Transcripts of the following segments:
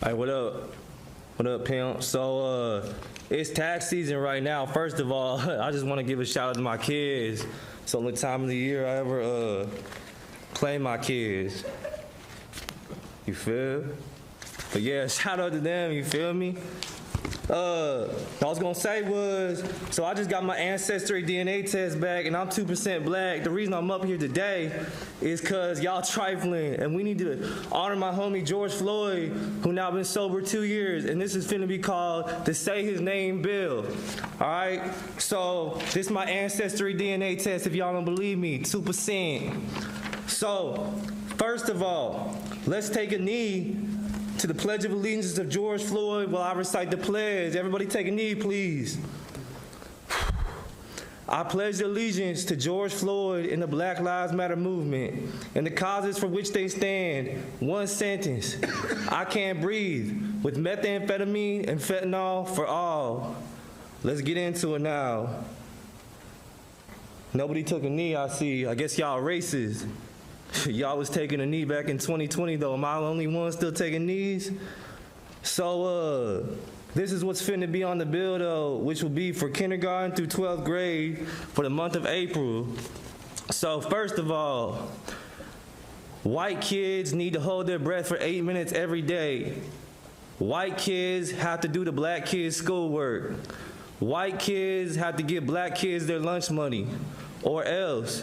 Hey, what up? What up, pimp? So, it's tax season right now. First of all, I just want to give a shout out to my kids. It's the only time of the year I ever play my kids. You feel? But yeah, shout out to them, you feel me? What I was gonna say was, so I just got my ancestry DNA test back and I'm 2% black. The reason I'm up here today is cause y'all trifling and we need to honor my homie George Floyd, who now been sober 2 years, and this is finna be called the Say His Name Bill. Alright? So this is my ancestry DNA test if y'all don't believe me, 2%. So, first of all, let's take a knee to the Pledge of Allegiance of George Floyd while I recite the pledge. Everybody take a knee, please. I pledge allegiance to George Floyd and the Black Lives Matter movement and the causes for which they stand. One sentence. I can't breathe. With methamphetamine and fentanyl for all. Let's get into it now. Nobody took a knee, I see. I guess y'all racist. Y'all was taking a knee back in 2020 though. Am I the only one still taking knees? So this is what's finna be on the bill though, which will be for kindergarten through 12th grade for the month of April. So first of all, white kids need to hold their breath for 8 minutes every day. White kids have to do the black kids' schoolwork. White kids have to give black kids their lunch money, or else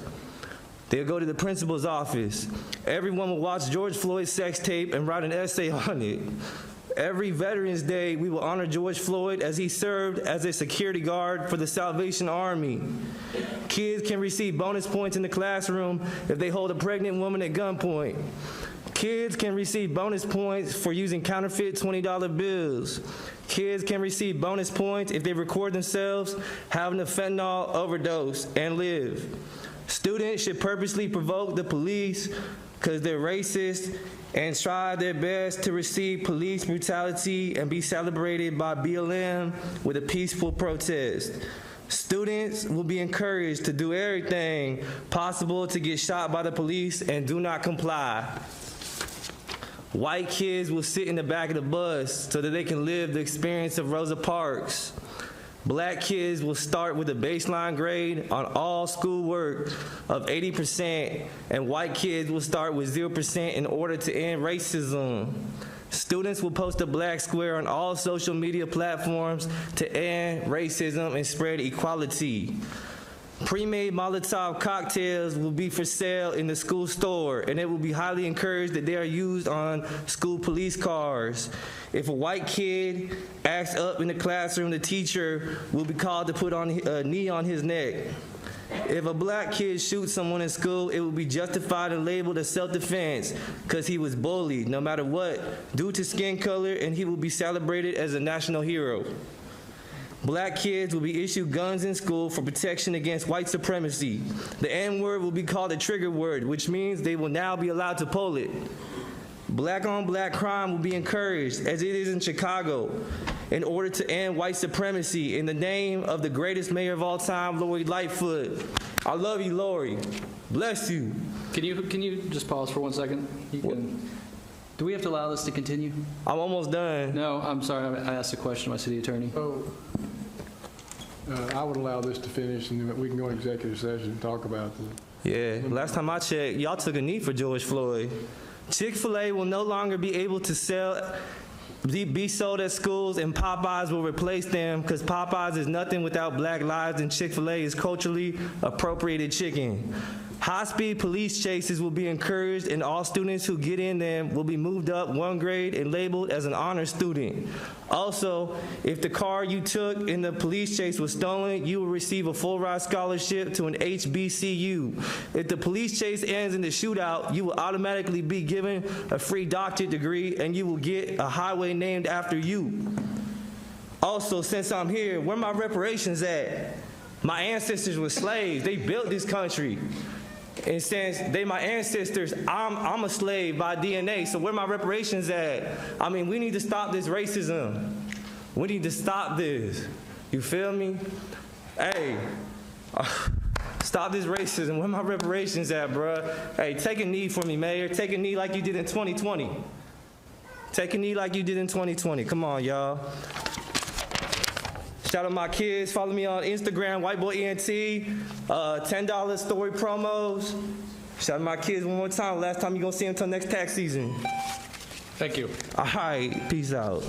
they'll go to the principal's office. Everyone will watch George Floyd's sex tape and write an essay on it. Every Veterans Day, we will honor George Floyd as he served as a security guard for the Salvation Army. Kids can receive bonus points in the classroom if they hold a pregnant woman at gunpoint. Kids can receive bonus points for using counterfeit $20 bills. Kids can receive bonus points if they record themselves having a fentanyl overdose and live. Students should purposely provoke the police because they're racist and try their best to receive police brutality and be celebrated by BLM with a peaceful protest. Students will be encouraged to do everything possible to get shot by the police and do not comply. White kids will sit in the back of the bus so that they can live the experience of Rosa Parks. Black kids will start with a baseline grade on all schoolwork of 80%, and white kids will start with 0% in order to end racism. Students will post a black square on all social media platforms to end racism and spread equality. Pre-made Molotov cocktails will be for sale in the school store, and it will be highly encouraged that they are used on school police cars. If a white kid acts up in the classroom, the teacher will be called to put on a knee on his neck. If a black kid shoots someone in school, it will be justified and labeled as self-defense because he was bullied, no matter what, due to skin color, and he will be celebrated as a national hero. Black kids will be issued guns in school for protection against white supremacy. The N-word will be called a trigger word, which means they will now be allowed to pull it. Black on black crime will be encouraged, as it is in Chicago, in order to end white supremacy in the name of the greatest mayor of all time, Lori Lightfoot. I love you, Lori. Bless you. Can you just pause for 1 second? Do we have to allow this to continue? I'm almost done. No, I'm sorry. I asked a question to my city attorney. I would allow this to finish, and then we can go in executive session and talk about this. Yeah, last time I checked, y'all took a knee for George Floyd. Chick-fil-A will no longer be able to be sold at schools, and Popeyes will replace them because Popeyes is nothing without black lives, and Chick-fil-A is culturally appropriated chicken. High-speed police chases will be encouraged, and all students who get in them will be moved up 1 grade and labeled as an honor student. Also, if the car you took in the police chase was stolen, you will receive a full ride scholarship to an HBCU. If the police chase ends in the shootout, you will automatically be given a free doctorate degree, and you will get a highway named after you. Also, since I'm here, where my reparations at? My ancestors were slaves. They built this country. And since they my ancestors, I'm a slave by DNA, so where my reparations at? I mean, we need to stop this racism. We need to stop this. You feel me? Hey, stop this racism. Where my reparations at, bruh? Hey, take a knee for me, Mayor. Take a knee like you did in 2020. Take a knee like you did in 2020. Come on, y'all. Shout out my kids. Follow me on Instagram, whiteboyent. $10 story promos. Shout out my kids one more time. Last time you gonna see them until next tax season. Thank you. All right, peace out.